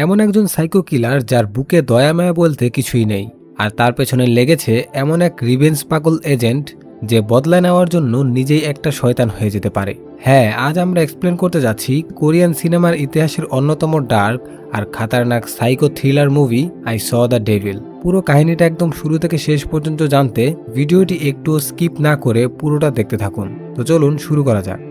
এমন একজন সাইকো কিলার যার বুকে দয়া মায়া বলতে কিছুই নেই, আর তার পেছনে লেগেছে এমন এক রিভেঞ্জ পাগল এজেন্ট যে বদলা নেওয়ার জন্য নিজেই একটা শয়তান হয়ে যেতে পারে। হ্যাঁ, আজ আমরা এক্সপ্লেন করতে যাচ্ছি কোরিয়ান সিনেমার ইতিহাসের অন্যতম ডার্ক আর খাতারনাক psycho thriller movie I saw the devil. পুরো কাহিনীটা একদম শুরু থেকে শেষ পর্যন্ত জানতে ভিডিওটি একটু স্কিপ না করে পুরোটা দেখতে থাকুন। তো চলুন শুরু করা যাক।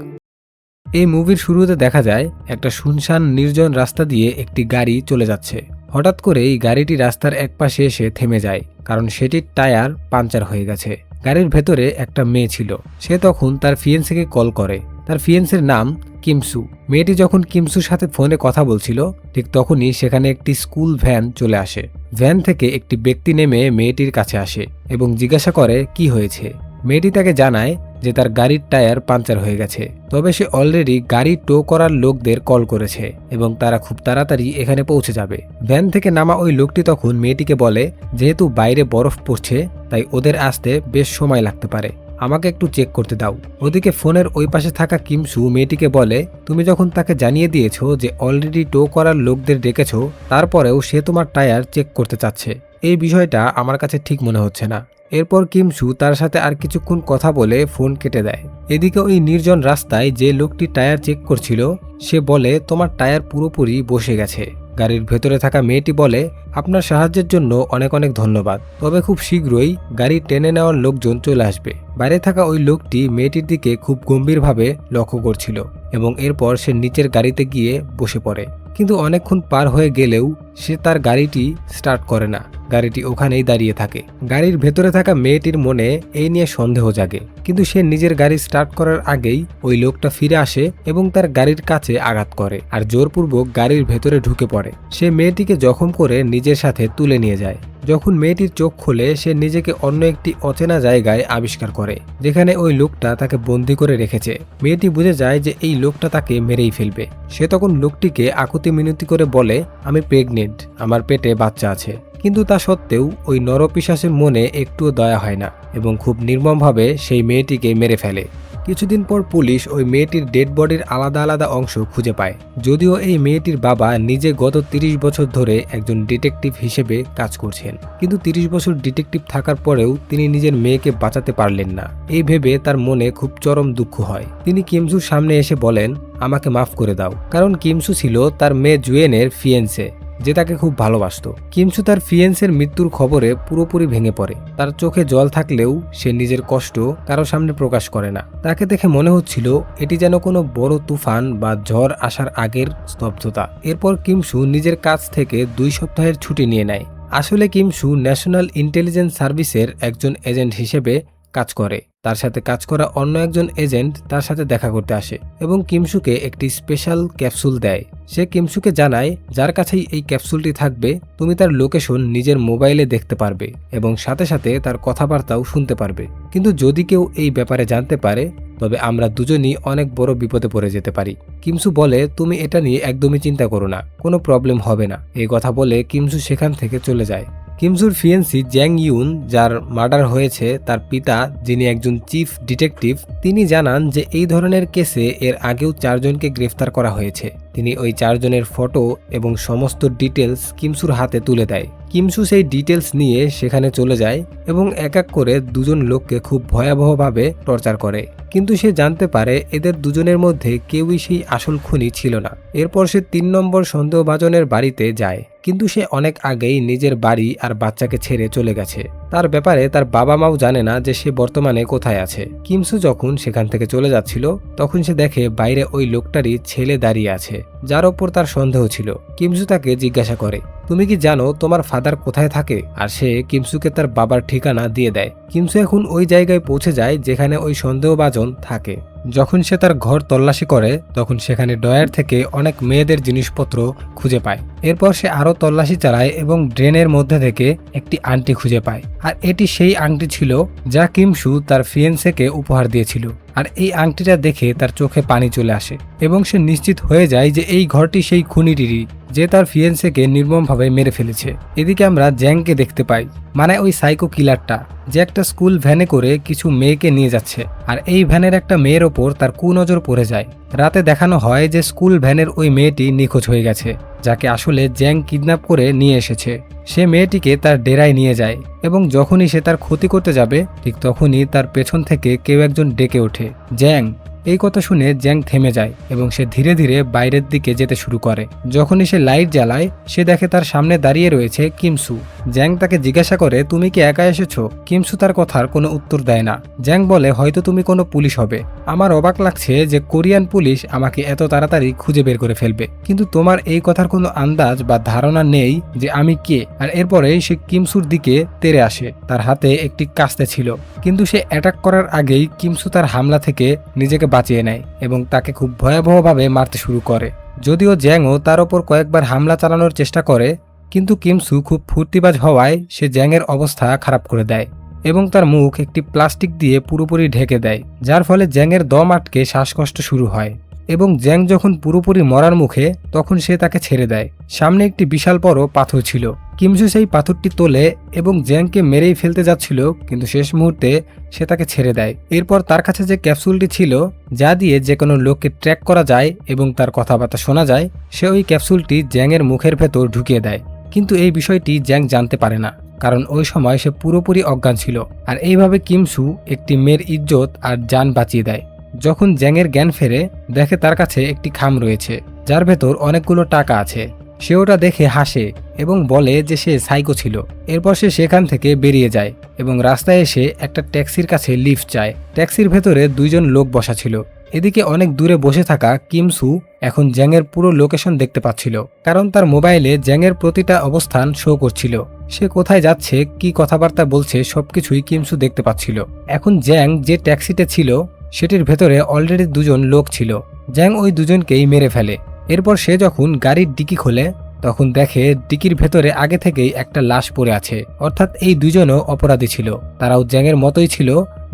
এই মুভির শুরুতে দেখা যায় একটা শুনশান নির্জন রাস্তা দিয়ে একটি গাড়ি চলে যাচ্ছে। হঠাৎ করে এই গাড়িটি রাস্তার একপাশে এসে থেমে যায়, কারণ সেটির টায়ার পাংচার হয়ে গেছে। গাড়ির ভেতরে একটা মেয়ে ছিল। সে তখন তার ফিয়েন্সেকে কল করে। তার ফিয়েন্সের নাম কিমসু। মেয়েটি যখন কিমসুর সাথে ফোনে কথা বলছিল, ঠিক তখনই সেখানে একটি স্কুল ভ্যান চলে আসে। ভ্যান থেকে একটি ব্যক্তি নেমে মেয়েটির কাছে আসে এবং জিজ্ঞাসা করে কি হয়েছে। মেয়েটি তাকে জানায় যে তার গাড়ির টায়ার পাংচার হয়ে গেছে, তবে সে অলরেডি গাড়ি টো করার লোকদের কল করেছে এবং তারা খুব তাড়াতাড়ি এখানে পৌঁছে যাবে। ভ্যান থেকে নামা ওই লোকটি তখন মেয়েটিকে বলে, যেহেতু বাইরে বরফ পড়ছে তাই ওদের আসতে বেশ সময় লাগতে পারে, আমাকে একটু চেক করতে দাও। ওদিকে ফোনের ওই পাশে থাকা কিমসু মেয়েটিকে বলে, তুমি যখন তাকে জানিয়ে দিয়েছো যে অলরেডি টো করার লোকদের ডেকেছো, তারপরেও সে তোমার টায়ার চেক করতে চাচ্ছে। এই বিষয়টা আমার কাছে ঠিক মনে হচ্ছে না। এরপর কিমসু তার সাথে আর কিছুক্ষণ কথা বলে ফোন কেটে দেয়। এদিকে ওই নির্জন রাস্তায় যে লোকটি টায়ার চেক করছিল সে বলে, তোমার টায়ার পুরোপুরি বসে গেছে। গাড়ির ভেতরে থাকা মেয়েটি বলে, আপনার সাহায্যের জন্য অনেক অনেক ধন্যবাদ, তবে খুব শীঘ্রই গাড়ি টেনে নেওয়ার লোকজন চলে আসবে। বাইরে থাকা ওই লোকটি মেয়েটির দিকে খুব গম্ভীরভাবে লক্ষ্য করছিল এবং এরপর সে নিচের গাড়িতে গিয়ে বসে পড়ে। কিন্তু অনেকক্ষণ পার হয়ে গেলেও সে তার গাড়িটি স্টার্ট করে না। গাড়িটি ওখানেই দাঁড়িয়ে থাকে। গাড়ির ভেতরে থাকা মেয়েটির মনে এই নিয়ে সন্দেহ জাগে, কিন্তু সে নিজের গাড়ি স্টার্ট করার আগেই ওই লোকটা ফিরে আসে এবং তার গাড়ির কাছে আঘাত করে আর জোরপূর্বক গাড়ির ভেতরে ঢুকে পড়ে। সে মেয়েটিকে জখম করে নিজের সাথে তুলে নিয়ে যায়। যখন মেয়েটির চোখ খোলে সে নিজেকে অন্য একটি অচেনা জায়গায় আবিষ্কার করে, যেখানে ওই লোকটা তাকে বন্দী করে রেখেছে। মেয়েটি বুঝে যায় যে এই লোকটা তাকে মেরেই ফেলবে। সে তখন লোকটিকে আকুতি মিনতি করে বলে, আমি প্রেগনেন্ট, আমার পেটে বাচ্চা আছে। কিন্তু তা সত্ত্বেও ওই নরপিশাচের মনে একটুও দয়া হয় না এবং খুব নির্মমভাবে সেই মেয়েটিকে মেরে ফেলে। কিছুদিন পর পুলিশ ওই মেয়েটির ডেড বডির আলাদা আলাদা অংশ খুঁজে পায়। যদিও এই মেয়েটির বাবা নিজে গত 30 বছর ধরে একজন ডিটেকটিভ হিসেবে কাজ করছেন, কিন্তু 30 বছর ডিটেকটিভ থাকার পরেও তিনি নিজের মেয়েকে বাঁচাতে পারলেন না। এই ভেবে তার মনে খুব চরম দুঃখ হয়। তিনি কিমসুর সামনে এসে বলেন, আমাকে মাফ করে দাও, কারণ কিমসু ছিল তার মেয়ে জুয়েনের ফিয়েন্সে, যে তাকে খুব ভালোবাসত। কিমসু তার ফিয়েন্সের মৃত্যুর খবরে পুরোপুরি ভেঙে পড়ে। তার চোখে জল থাকলেও সে নিজের কষ্ট কারো সামনে প্রকাশ করে না। তাকে দেখে মনে হচ্ছিল এটি যেন কোনো বড় তুফান বা ঝড় আসার আগের স্তব্ধতা। এরপর কিমসু নিজের কাজ থেকে 2 সপ্তাহের ছুটি নিয়ে নেয়। আসলে কিমসু ন্যাশনাল ইন্টেলিজেন্স সার্ভিসের একজন এজেন্ট হিসেবে কাজ করে। তার সাথে কাজ করা অন্য একজন এজেন্ট তার সাথে দেখা করতে আসে এবং কিমসুকে একটি স্পেশাল ক্যাপসুল দেয়। সে কিমসুকে জানায়, যার কাছেই এই ক্যাপসুলটি থাকবে তুমি তার লোকেশন নিজের মোবাইলে দেখতে পারবে এবং সাথে সাথে তার কথাবার্তাও শুনতে পারবে। কিন্তু যদি কেউ এই ব্যাপারে জানতে পারে তবে আমরা দুজনই অনেক বড় বিপদে পড়ে যেতে পারি। কিমসু বলে, তুমি এটা নিয়ে একদমই চিন্তা করো না, কোনো প্রবলেম হবে না। এই কথা বলে কিমসু সেখান থেকে চলে যায়। কিমসুর ফিয়েন্সি জ্যাং ইউন, যার মার্ডার হয়েছে, তার পিতা যিনি একজন চিফ ডিটেকটিভ, তিনি জানান যে এই ধরনের কেসে এর আগেও 4 জনকে গ্রেফতার করা হয়েছে। তিনি ওই 4 জনের ফটো এবং সমস্ত ডিটেলস কিমসুর হাতে তুলে দেয়। কিমসু সেই ডিটেলস নিয়ে সেখানে চলে যায় এবং এক এক করে 2 জন লোককে খুব ভয়াবহভাবে টর্চার করে। কিন্তু সে জানতে পারে এদের 2 জনের মধ্যে কেউই সেই আসল খুনি ছিল না। এরপর সে 3 নম্বর সন্দেহভাজনের বাড়িতে যায়, কিন্তু সে অনেক আগেই নিজের বাড়ি আর বাচ্চাকে ছেড়ে চলে গেছে। তার ব্যাপারে তার বাবা মাও জানে না যে সে বর্তমানে কোথায় আছে। কিমসু যখন সেখান থেকে চলে যাচ্ছিল তখন সে দেখে বাইরে ওই লোকটারই ছেলে দাঁড়িয়ে আছে, যার ওপর তার সন্দেহ ছিল। কিমসু তাকে জিজ্ঞাসা করে, তুমি কি জানো তোমার ফাদার কোথায় থাকে? আর সে কিমসুকে তার বাবার ঠিকানা দিয়ে দেয়। কিমসু এখন ওই জায়গায় পৌঁছে যায় যেখানে ওই সন্দেহভাজন থাকে। যখন সে তার ঘর তল্লাশি করে তখন সেখানে ড্রয়ার থেকে অনেক মেয়েদের জিনিসপত্র খুঁজে পায়। এরপর সে আরো তল্লাশি চালায় এবং ড্রেনের মধ্যে থেকে একটি আংটি খুঁজে পায়। আর এটি সেই আংটি ছিল যা কিমসু তার ফিয়েন্সেকে উপহার দিয়েছিল। আর এই আংটিটা দেখে তার চোখে পানি চলে আসে এবং সে নিশ্চিত হয়ে যায় যে এই ঘরটি সেই খুনিটিরই। যে তার ফিয়েন্সেকে নির্মমভাবে মেরে ফেলেছে। এদিকে আমরা জ্যাংকে দেখতে পাই, মানে ওই সাইকো কিলারটা, যে একটা স্কুল ভ্যানে করে কিছু মেয়েকে নিয়ে যাচ্ছে, আর এই ভ্যানের একটা মেয়ের ওপর তার কুনজর পড়ে যায়। রাতে দেখানো হয় যে স্কুল ভ্যানের ওই মেয়েটি নিখোঁজ হয়ে গেছে, যাকে আসলে জ্যাং কিডন্যাপ করে নিয়ে এসেছে। সে মেয়েটিকে তার ডেরায় নিয়ে যায় এবং যখনই সে তার ক্ষতি করতে যাবে ঠিক তখনই তার পেছন থেকে কেউ একজন ডেকে ওঠে, জ্যাং। এই কথা শুনে জ্যাং থেমে যায় এবং সে ধীরে ধীরে বাইরের দিকে যেতে শুরু করে। যখনই সে লাইট জ্বালায় সে দেখে তার সামনে দাঁড়িয়ে রয়েছে কিমসু। জ্যাং তাকে জিজ্ঞাসা করে, তুমি কি একা এসেছো? কিমসু তার কথার কোনো উত্তর দেয় না। জ্যাং বলে, হয়তো তুমি কোনো পুলিশ হবে। আমার অবাক লাগছে যে কোরিয়ান পুলিশ আমাকে এত তাড়াতাড়ি খুঁজে বের করে ফেলবে, কিন্তু তোমার এই কথার কোনো আন্দাজ বা ধারণা নেই যে আমি কে। আর এরপরে সে কিমসুর দিকে তেড়ে আসে। তার হাতে একটি কাস্তে ছিল, কিন্তু সে অ্যাটাক করার আগেই কিমসু তার হামলা থেকে নিজেকে বাঁচিয়ে নেয় এবং তাকে খুব ভয়াবহভাবে মারতে শুরু করে। যদিও জ্যাংও তার ওপর কয়েকবার হামলা চালানোর চেষ্টা করে, কিন্তু কিমসু খুব ফুর্তিবাজ হওয়ায় সে জ্যাংয়ের অবস্থা খারাপ করে দেয় এবং তার মুখ একটি প্লাস্টিক দিয়ে পুরোপুরি ঢেকে দেয়, যার ফলে জ্যাংয়ের দম আটকে শ্বাসকষ্ট শুরু হয়। এবং জ্যাং যখন পুরোপুরি মরার মুখে তখন সে তাকে ছেড়ে দেয়। সামনে একটি বিশাল বড় পাথর ছিল। কিমসু সেই পাথরটি তোলে এবং জ্যাংকে মেরেই ফেলতে যাচ্ছিল, কিন্তু শেষ মুহূর্তে সে তাকে ছেড়ে দেয়। এরপর তার কাছে যে ক্যাপসুলটি ছিল, যা দিয়ে যে কোনো লোককে ট্র্যাক করা যায় এবং তার কথাবার্তা শোনা যায়, সে ওই ক্যাপসুলটি জ্যাংয়ের মুখের ভেতর ঢুকিয়ে দেয়। কিন্তু এই বিষয়টি জ্যাং জানতে পারে না, কারণ ওই সময় সে পুরোপুরি অজ্ঞান ছিল। আর এইভাবে কিমসু একটি মেয়ের ইজ্জত আর জান বাঁচিয়ে দেয়। যখন জ্যাংয়ের জ্ঞান ফেরে দেখে তার কাছে একটি খাম রয়েছে, যার ভেতর অনেকগুলো টাকা আছে। সে ওটা দেখে হাসে এবং বলে যে সে সাইকো ছিল। এরপর সে সেখান থেকে বেরিয়ে যায় এবং রাস্তায় এসে একটা ট্যাক্সির কাছে লিফট চায়। ট্যাক্সির ভেতরে দুইজন লোক বসা ছিল। এদিকে অনেক দূরে বসে থাকা কিমসু এখন জ্যাংয়ের পুরো লোকেশন দেখতে পাচ্ছিল, কারণ তার মোবাইলে জ্যাংয়ের প্রতিটা অবস্থান শো করছিল। সে কোথায় যাচ্ছে, কি কথাবার্তা বলছে, সবকিছুই কিমসু দেখতে পাচ্ছিল। এখন জ্যাং যে ট্যাক্সিতে ছিল সেটির ভেতরে অলরেডি দুজন লোক ছিল। জ্যাং ওই দুজনকেই মেরে ফেলে। এরপর সে যখন গাড়ির ডিকি খোলে তখন দেখে ডিকির ভেতরে আগে থেকেই একটা লাশ পড়ে আছে, অর্থাৎ এই দুজনও অপরাধী ছিল। তারাও জ্যাংয়ের মতোই ছিল,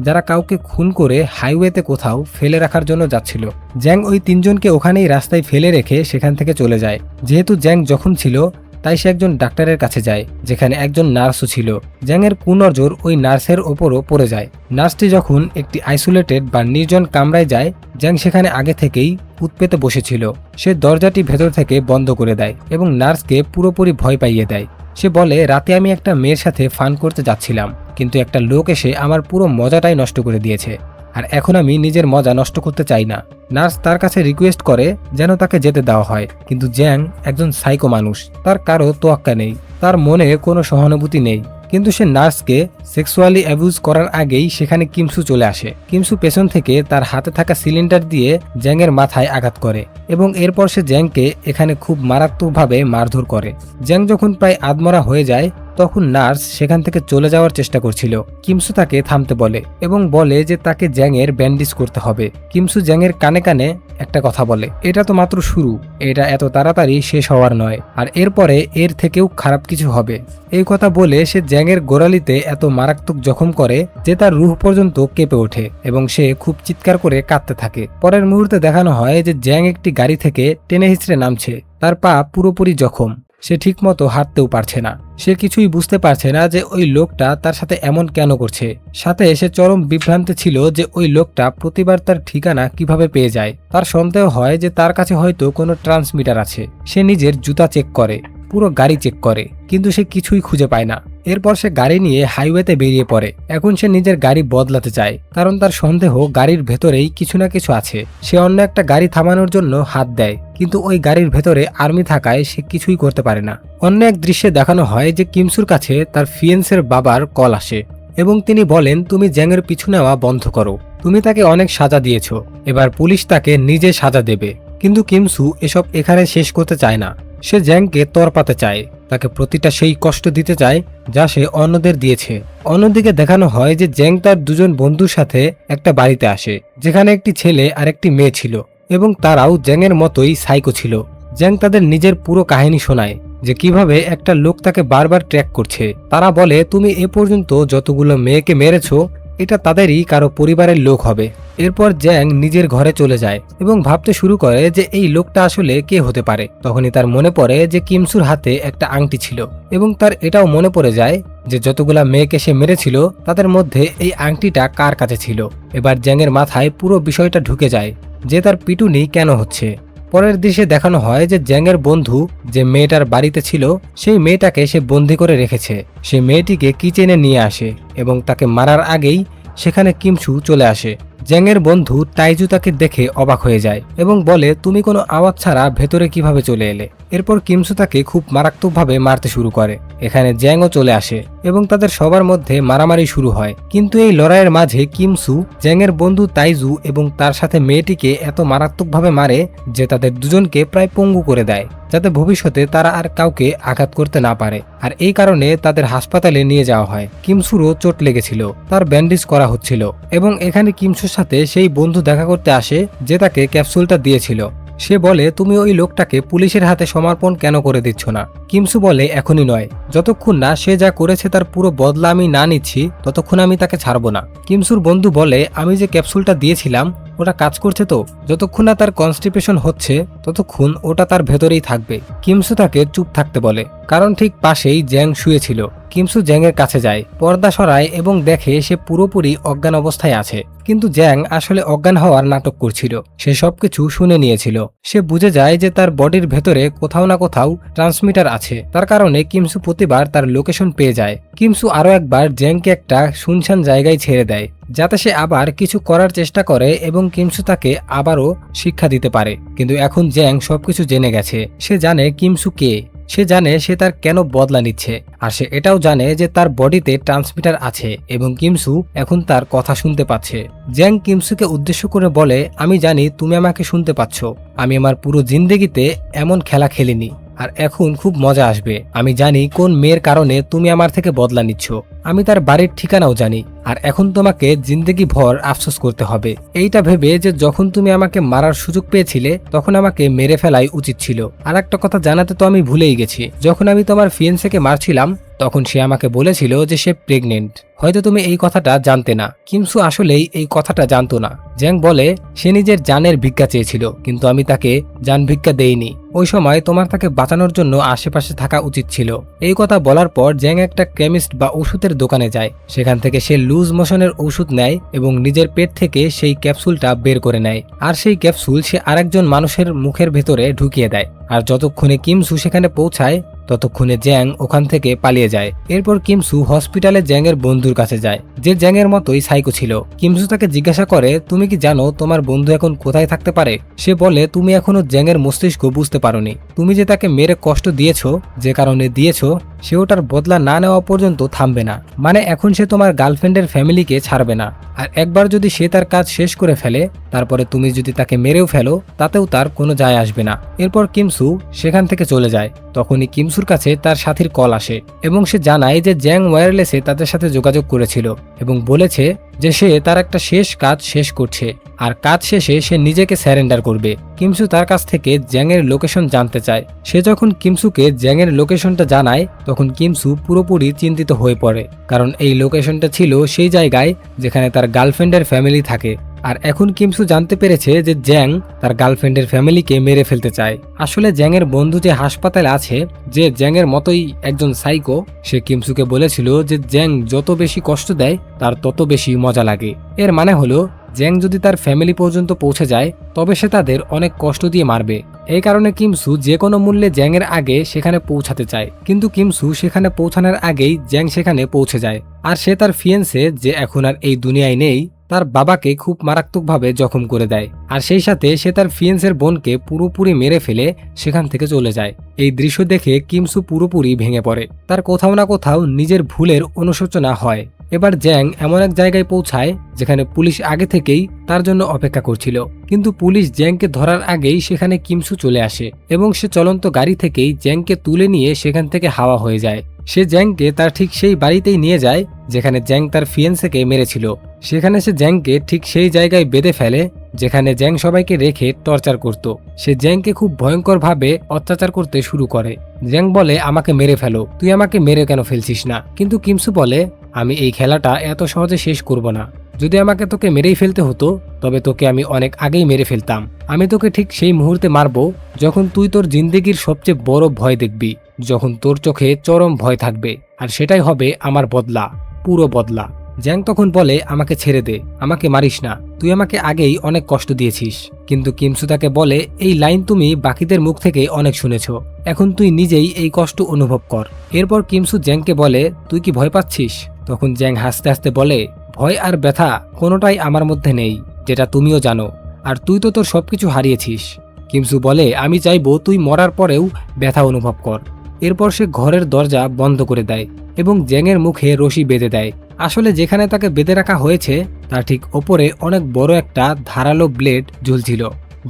যারা কাউকে খুন করে হাইওয়েতে কোথাও ফেলে রাখার জন্য যাচ্ছিল। জ্যাং ওই তিনজনকে ওখানেই রাস্তায় ফেলে রেখে সেখান থেকে চলে যায়। যেহেতু জ্যাং যখন ছিল তাই সে একজন ডাক্তারের কাছে যায়, যেখানে একজন নার্সও ছিল। জ্যাংয়ের কুনজর ওই নার্সের ওপরও পড়ে যায়। নার্সটি যখন একটি আইসোলেটেড বা নির্জন কামরায় যায়, জ্যাং সেখানে আগে থেকেই উৎপেতে বসেছিল। সে দরজাটি ভেতর থেকে বন্ধ করে দেয় এবং নার্সকে পুরোপুরি ভয় পাইয়ে দেয়। সে বলে, রাতে আমি একটা মেয়ের সাথে ফান করতে যাচ্ছিলাম, কিন্তু একটা লোক এসে আমার পুরো মজাটাই নষ্ট করে দিয়েছে, আর এখন আমি নিজের মজা নষ্ট করতে চাই না। নার্স তার কাছে রিকোয়েস্ট করে যেন তাকে যেতে দেওয়া হয়, কিন্তু জ্যাং একজন সাইকো মানুষ, তার কারো তোয়াক্কা নেই, তার মনে কোনো সহানুভূতি নেই। কিন্তু সে নার্সকে সেক্সুয়ালি অ্যাবিউজ করার আগেই সেখানে কিমসু চলে আসে। কিমসু পেছন থেকে তার হাতে থাকা সিলিন্ডার দিয়ে জ্যাংয়ের মাথায় আঘাত করে এবং এরপর সে জ্যাংকে এখানে খুব মারাত্মকভাবে মারধর করে। জ্যাং যখন প্রায় আধমরা হয়ে যায় তখন নার্স সেখান থেকে চলে যাওয়ার চেষ্টা করছিল। কিমসু তাকে থামতে বলে এবং বলে যে তাকে জ্যাংয়ের ব্যান্ডেজ করতে হবে। কিমসু জ্যাংয়ের কানে কানে একটা কথা বলে, এটা তো মাত্র শুরু, এটা এত তাড়াতাড়ি শেষ হওয়ার নয়, আর এরপরে এর থেকেও খারাপ কিছু হবে। এই কথা বলে সে জ্যাংয়ের গোড়ালিতে এত মারাত্মক জখম করে যে তার রুহ পর্যন্ত কেঁপে ওঠে এবং সে খুব চিৎকার করে কাঁদতে থাকে। পরের মুহূর্তে দেখানো হয় যে জ্যাং একটি গাড়ি থেকে টেনে হিঁচড়ে নামছে। তার পা পুরোপুরি জখম, সে ঠিকমতো হাঁটতেও পারছে না। সে কিছুই বুঝতে পারছে না যে ওই লোকটা তার সাথে এমন কেন করছে। সাথে সে চরম বিভ্রান্তে ছিল যে ওই লোকটা প্রতিবার তার ঠিকানা কিভাবে পেয়ে যায়। তার সন্দেহ হয় যে তার কাছে হয়তো কোনো ট্রান্সমিটার আছে। সে নিজের জুতা চেক করে, পুরো গাড়ি চেক করে, কিন্তু সে কিছুই খুঁজে পায় না। এরপর সে গাড়ি নিয়ে হাইওয়েতে বেরিয়ে পড়ে। এখন সে নিজের গাড়ি বদলাতে চায়, কারণ তার সন্দেহ গাড়ির ভেতরেই কিছু না কিছু আছে। সে অন্য একটা গাড়ি থামানোর জন্য হাত দেয়, কিন্তু ওই গাড়ির ভেতরে আর্মি থাকায় সে কিছুই করতে পারে না। অন্য এক দৃশ্যে দেখানো হয় যে কিমসুর কাছে তার ফিয়েন্সের বাবার কল আসে এবং তিনি বলেন, তুমি জ্যাংয়ের পিছু নেওয়া বন্ধ করো, তুমি তাকে অনেক সাজা দিয়েছ, এবার পুলিশ তাকে নিজে সাজা দেবে। কিন্তু কিমসু এসব এখানে শেষ করতে চায় না। সে জ্যাংকে তরপাতে চায়, তাকে প্রতিটা সেই কষ্ট দিতে চায় যা সে অন্যদের দিয়েছে। অন্যদিকে দেখানো হয় যে জ্যাং তার দুজন বন্ধুর সাথে একটা বাড়িতে আসে, যেখানে একটি ছেলে আর একটি মেয়ে ছিল এবং তারাও জ্যাংয়ের মতোই সাইকো ছিল। জ্যাং তাদের নিজের পুরো কাহিনী শোনায় যে কিভাবে একটা লোক তাকে বারবার ট্র্যাক করছে। তারা বলে, তুমি এ পর্যন্ত যতগুলো মেয়েকে মেরেছো এটা তাদেরই কারো পরিবারের লোক হবে। এরপর জ্যাং নিজের ঘরে চলে যায় এবং ভাবতে শুরু করে যে এই লোকটা আসলে কে হতে পারে। তখনই তার মনে পড়ে যে কিমসুর হাতে একটা আংটি ছিল এবং তার এটাও মনে পড়ে যায় যে যতগুলা মেয়েকে সে মেরেছিল তাদের মধ্যে এই আংটিটা কার কাছে ছিল। এবার জ্যাংয়ের মাথায় পুরো বিষয়টা ঢুকে যায় যে তার পিটুনি কেন হচ্ছে। পরের দৃশ্যে দেখানো হয় যে জ্যাংয়ের বন্ধু যে মেয়েটার বাড়িতে ছিল সেই মেয়েটাকে সে বন্দি করে রেখেছে। সেই মেয়েটিকে কিচেনে নিয়ে আসে এবং তাকে মারার আগেই সেখানে কিমসু চলে আসে। জ্যাংয়ের বন্ধু তাইজু তাকে দেখে অবাক হয়ে যায় এবং বলে, তুমি কোনো আওয়াজ ছাড়া ভেতরে কিভাবে চলে এলে? এরপর কিমসু তাকে খুব মারাত্মকভাবে মারতে শুরু করে। এখানে জ্যাংও চলে আসে এবং তাদের সবার মধ্যে মারামারি শুরু হয়। কিন্তু এই লড়াইয়ের মাঝে কিমসু জ্যাংয়ের বন্ধু তাইজু এবং তার সাথে মেয়েটিকে এত মারাত্মকভাবে মারে যে তাদের দুজনকে প্রায় পঙ্গু করে দেয়, যাতে ভবিষ্যতে তারা আর কাউকে আঘাত করতে না পারে। আর এই কারণে তাদের হাসপাতালে নিয়ে যাওয়া হয়। কিমসুরও চোট লেগেছিল, তার ব্যান্ডেজ করা হচ্ছিল এবং এখানে কিমসুর সাথে সেই বন্ধু দেখা করতে আসে যে তাকে ক্যাপসুলটা দিয়েছিল। সে বলে, তুমি ওই লোকটাকে পুলিশের হাতে সমর্পণ কেন করে দিচ্ছ না? কিমসু বলে, এখনই নয়, যতক্ষণ না সে যা করেছে তার পুরো বদলা আমি না নিচ্ছি ততক্ষণ আমি তাকে ছাড়বো না। কিমসুর বন্ধু বলে, আমি যে ক্যাপসুলটা দিয়েছিলাম ওটা কাজ করছে তো? যতক্ষণ না তার কনস্টিপেশন হচ্ছে ততক্ষণ ওটা তার ভেতরেই থাকবে। কিমসু তাকে চুপ থাকতে বলে, কারণ ঠিক পাশেই জ্যাং শুয়েছিল। কিমসু জ্যাংয়ের কাছে যায়, পর্দা সরায় এবং দেখে সে পুরোপুরি অজ্ঞান অবস্থায় আছে। কিন্তু জ্যাং আসলে অজ্ঞান হওয়ার নাটক করছিল, সে সবকিছু শুনে নিয়েছিল। সে বুঝে যায় যে তার বডির ভেতরে কোথাও না কোথাও ট্রান্সমিটার আছে, তার কারণে কিমসু প্রতিবার তার লোকেশন পেয়ে যায়। কিমসু আরো একবার জ্যাংকে একটা শুনশান জায়গায় ছেড়ে দেয় যাতে সে আবার কিছু করার চেষ্টা করে এবং কিমসু তাকে আবারও শিক্ষা দিতে পারে। কিন্তু এখন জ্যাং সবকিছু জেনে গেছে। সে জানে কিমসু কে, সে জানে সে তার কেন বদলা নিচ্ছে, আর সে এটাও জানে যে তার বডিতে ট্রান্সমিটার আছে এবং কিমসু এখন তার কথা শুনতে পাচ্ছে। জ্যাং কিমসুকে উদ্দেশ্য করে বলে, আমি জানি তুমি আমাকে শুনতে পাচ্ছ। আমি আমার পুরো জিন্দেগিতে এমন খেলা খেলিনি, আর এখন খুব মজা আসবে। আমি জানি কোন মেয়ের কারণে তুমি আমার থেকে বদলা নিচ্ছ। আমি তার বাড়ির ঠিকানাও জানি, আর এখন তোমাকে জিন্দেগি ভর আফসোস করতে হবে এইটা ভেবে যে যখন তুমি আমাকে মারার সুযোগ পেয়েছিলে তখন আমাকে মেরে ফেলাই উচিত ছিল। আর একটা কথা জানাতে তো আমি ভুলেই গেছি, যখন আমি তোমার ফিয়েন্সেকে মারছিলাম তখন সে আমাকে বলেছিল যে সে প্রেগনেন্ট। হয়তো তুমি এই কথাটা জানতে না। কিমসু আসলেই এই কথাটা জানতো না। জ্যাং বলে, সে নিজের জানের ভিক্ষা চেয়েছিল, কিন্তু আমি তাকে জান ভিক্ষা দেইনি। ওই সময় তোমার তাকে বাঁচানোর জন্য আশেপাশে থাকা উচিত ছিল। এই কথা বলার পর জ্যাং একটা কেমিস্ট বা ওষুধের দোকানে যায়। সেখান থেকে সে লুজ মোশনের ওষুধ নেয় এবং নিজের পেট থেকে সেই ক্যাপসুলটা বের করে নেয়। আর সেই ক্যাপসুল সে আরেকজন মানুষের মুখের ভেতরে ঢুকিয়ে দেয়। আর যতক্ষণে কিমসু সেখানে পৌঁছায় ততক্ষণে জ্যাং ওখান থেকে পালিয়ে যায়। এরপর কিমসু হসপিটালে জ্যাংয়ের বন্ধুর কাছে যায়, যে জ্যাংয়ের মতোই সাইকো ছিল। কিমসু তাকে জিজ্ঞাসা করে, তুমি কি জানো তোমার বন্ধু এখন কোথায় থাকতে পারে? সে বলে, তুমি এখনো জ্যাংয়ের মস্তিষ্ক বুঝতে পারোনি। তুমি যে তাকে মেরে কষ্ট দিয়েছো, যে কারণে দিয়েছো, সে ওটার বদলা না নেওয়া পর্যন্ত থামবে না। মানে এখন সে তোমার গার্লফ্রেন্ডের ফ্যামিলিকে ছাড়বে না। আর একবার যদি সে তার কাজ শেষ করে ফেলে, তারপরে তুমি যদি তাকে মেরেও ফেলো, তাতেও তার কোনো যায় আসবে না। এরপর কিমসু সেখান থেকে চলে যায়। তখনই কিমসুর কাছে তার সাথীর কল আসে এবং সে জানায় যে জ্যাং ওয়্যারলেসে তাদের সাথে যোগাযোগ করেছিল এবং বলেছে যে সে তার একটা শেষ কাজ শেষ করছে, আর কাজ শেষে সে নিজেকে স্যারেন্ডার করবে। কিমসু তার কাছ থেকে জ্যাংয়ের লোকেশন জানতে চায়। সে যখন কিমসুকে জ্যাংয়ের লোকেশনটা জানায় তখন কিমসু পুরোপুরি চিন্তিত হয়ে পড়ে, কারণ এই লোকেশনটা ছিল সেই জায়গায় যেখানে তার গার্লফ্রেন্ডের ফ্যামিলি থাকে। আর এখন কিমসু জানতে পেরেছে যে জ্যাং তার গার্লফ্রেন্ডের ফ্যামিলিকে মেরে ফেলতে চায়। আসলে জ্যাংয়ের বন্ধু যে হাসপাতালে আছে, যে জ্যাংয়ের মতোই একজন সাইকো, সে কিমসুকে বলেছিল যে জ্যাং যত বেশি কষ্ট দেয় তার তত বেশি মজা লাগে। এর মানে হলো জ্যাং যদি তার ফ্যামিলি পর্যন্ত পৌঁছে যায় তবে সে তাদের অনেক কষ্ট দিয়ে মারবে। এই কারণে কিমসু যে কোনো মূল্যে জ্যাংয়ের আগে সেখানে পৌঁছাতে চায়। কিন্তু কিমসু সেখানে পৌঁছানোর আগেই জ্যাং সেখানে পৌঁছে যায়। আর সে তার ফিয়েন্সে, যে এখন আর এই দুনিয়ায় নেই, তার বাবাকে খুব মারাত্মকভাবে জখম করে দেয়। আর সেই সাথে সে তার ফিয়েন্সের বোনকে পুরোপুরি মেরে ফেলে সেখান থেকে চলে যায়। এই দৃশ্য দেখে কিমসু পুরোপুরি ভেঙে পড়ে। তার কোথাও না কোথাও নিজের ভুলের অনুশোচনা হয়। এবার জ্যাং এমন এক জায়গায় পৌঁছায় যেখানে পুলিশ আগে থেকেই তার জন্য অপেক্ষা করছিল। কিন্তু পুলিশ জ্যাংকে ধরার আগেই সেখানে কিমসু চলে আসে এবং সে চলন্ত গাড়ি থেকেই জ্যাংকে তুলে নিয়ে সেখান থেকে হাওয়া হয়ে যায়। সে জ্যাংকে তার ঠিক সেই বাড়িতেই নিয়ে যায় যেখানে জ্যাং তার ফিয়েন্সেকে মেরেছিল। সেখানে সে জ্যাংকে ঠিক সেই জায়গায় বেঁধে ফেলে যেখানে জ্যাং সবাইকে রেখে টর্চার করত। সে জ্যাংকে খুব ভয়ঙ্করভাবে অত্যাচার করতে শুরু করে। জ্যাং বলে, আমাকে মেরে ফেলো, তুই আমাকে মেরে কেন ফেলছিস না? কিন্তু কিমসু বলে, আমি এই খেলাটা এত সহজে শেষ করব না। যদি আমাকে তোকে মেরেই ফেলতে হতো তবে তোকে আমি অনেক আগেই মেরে ফেলতাম। আমি তোকে ঠিক সেই মুহূর্তে মারবো যখন তুই তোর জিন্দেগির সবচেয়ে বড় ভয় দেখবি, যখন তোর চোখে চরম ভয় থাকবে, আর সেটাই হবে আমার বদলা, পুরো বদলা। জ্যাং তখন বলে, আমাকে ছেড়ে দে, আমাকে মারিস না, তুই আমাকে আগেই অনেক কষ্ট দিয়েছিস। কিন্তু কিমসু তাকে বলে, এই লাইন তুমি বাকিদের মুখ থেকে অনেক শুনেছ, এখন তুই নিজেই এই কষ্ট অনুভব কর। এরপর কিমসু জ্যাংকে বলে, তুই কি ভয় পাচ্ছিস? তখন জ্যাং হাসতে হাসতে বলে, ভয় আর ব্যথা কোনোটাই আমার মধ্যে নেই, যেটা তুমিও জানো, আর তুই তো তোর সবকিছু হারিয়েছিস। কিমসু বলে, আমি চাইবো তুই মরার পরেও ব্যথা অনুভব কর। এরপর সে ঘরের দরজা বন্ধ করে দেয় এবং জ্যাংয়ের মুখে রশি বেঁধে দেয়। আসলে যেখানে তাকে বেঁধে রাখা হয়েছে তার ঠিক ওপরে অনেক বড় একটা ধারালো ব্লেড ঝুলছিল।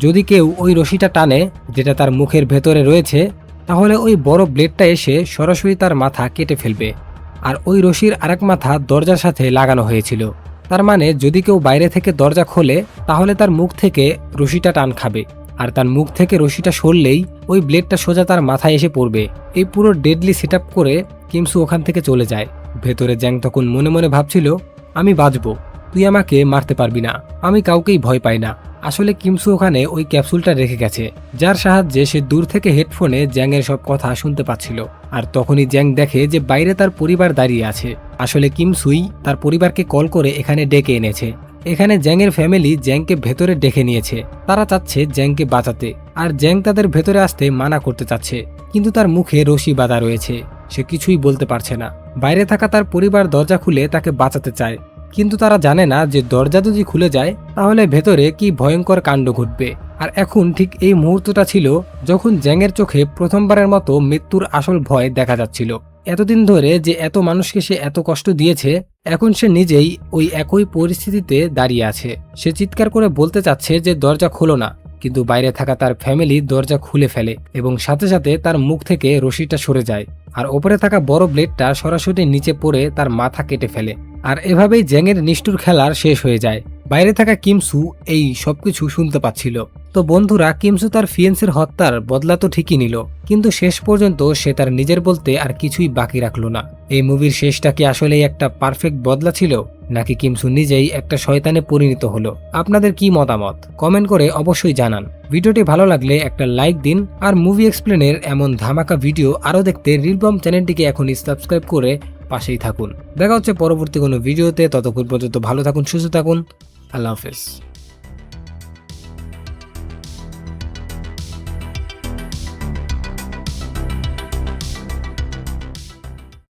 যদি কেউ ওই রশিটা টানে যেটা তার মুখের ভেতরে রয়েছে, তাহলে ওই বড় ব্লেডটা এসে সরাসরি তার মাথা কেটে ফেলবে। আর ওই রশির আরেক মাথা দরজার সাথে লাগানো হয়েছিল। তার মানে যদি কেউ বাইরে থেকে দরজা খোলে তাহলে তার মুখ থেকে রশিটা টান খাবে, আর তার মুখ থেকে রশিটা সরলেই ওই ব্লেডটা সোজা তার মাথায় এসে পড়বে। এই পুরো ডেডলি সেট আপ করে কিমসু ওখান থেকে চলে যায়। ভেতরে জ্যাং তখন মনে মনে ভাবছিল, আমি বাঁচবো, তুই আমাকে মারতে পারবি না, আমি কাউকেই ভয় পাই না। আসলে কিমসু ওখানে ওই ক্যাপসুলটা রেখে গেছে, যার সাহায্যে সে দূর থেকে হেডফোনে জ্যাংয়ের সব কথা শুনতে পাচ্ছিল। আর তখনই জ্যাং দেখে যে বাইরে তার পরিবার দাঁড়িয়ে আছে। আসলে কিমসুই তার পরিবারকে কল করে এখানে ডেকে এনেছে। এখানে জ্যাংয়ের ফ্যামিলি জ্যাংকে ভেতরে ডেকে নিয়েছে। তারা চাচ্ছে জ্যাংকে বাঁচাতে, আর জ্যাং তাদের ভেতরে আসতে মানা করতে চাচ্ছে, কিন্তু তার মুখে রশি বাঁধা রয়েছে, সে কিছুই বলতে পারছে না। বাইরে থাকা তার পরিবার দরজা খুলে তাকে বাঁচাতে চায়, কিন্তু তারা জানে না যে দরজা যদি খুলে যায় তাহলে ভেতরে কি ভয়ঙ্কর কাণ্ড ঘটবে। আর এখন ঠিক এই মুহূর্তটা ছিল যখন জ্যাংয়ের চোখে প্রথমবারের মতো মৃত্যুর আসল ভয় দেখা যাচ্ছিল। এতদিন ধরে যে এত মানুষকে সে এত কষ্ট দিয়েছে, এখন সে নিজেই ওই একই পরিস্থিতিতে দাঁড়িয়ে আছে। সে চিৎকার করে বলতে চাচ্ছে যে দরজা খোলো না, কিন্তু বাইরে থাকা তার ফ্যামিলি দরজা খুলে ফেলে এবং সাথে সাথে তার মুখ থেকে রশিটা সরে যায়, আর ওপরে থাকা বড় ব্লেডটা সরাসরি নিচে পড়ে তার মাথা কেটে ফেলে। আর এভাবেই জ্যাংয়ের নিষ্ঠুর খেলার শেষ হয়ে যায়। বাইরে থাকা কিমসু এই সবকিছু শুনতে পাচ্ছিল। তো বন্ধুরা, কিমসু তার ফিয়েন্সের হত্যার বদলা তো ঠিকই নিল, কিন্তু শেষ পর্যন্ত সে তার নিজের বলতে আর কিছুই বাকি রাখলো না। এই মুভির শেষটা কি আসলেই একটা পারফেক্ট বদলা ছিল, নাকি কিমসু নিজেই একটা শয়তানে পরিণত হলো? আপনাদের কি মতামত কমেন্ট করে অবশ্যই জানান। ভিডিওটি ভালো লাগলে একটা লাইক দিন, আর মুভি এক্সপ্লেনের এমন ধামাকা ভিডিও আরও দেখতে রিলবম চ্যানেলটিকে এখনই সাবস্ক্রাইব করে পাশেই থাকুন। দেখা হচ্ছে পরবর্তী কোনো ভিডিওতে, ততক্ষণ পর্যন্ত ভালো থাকুন, সুস্থ থাকুন, আল্লাহ হাফেজ।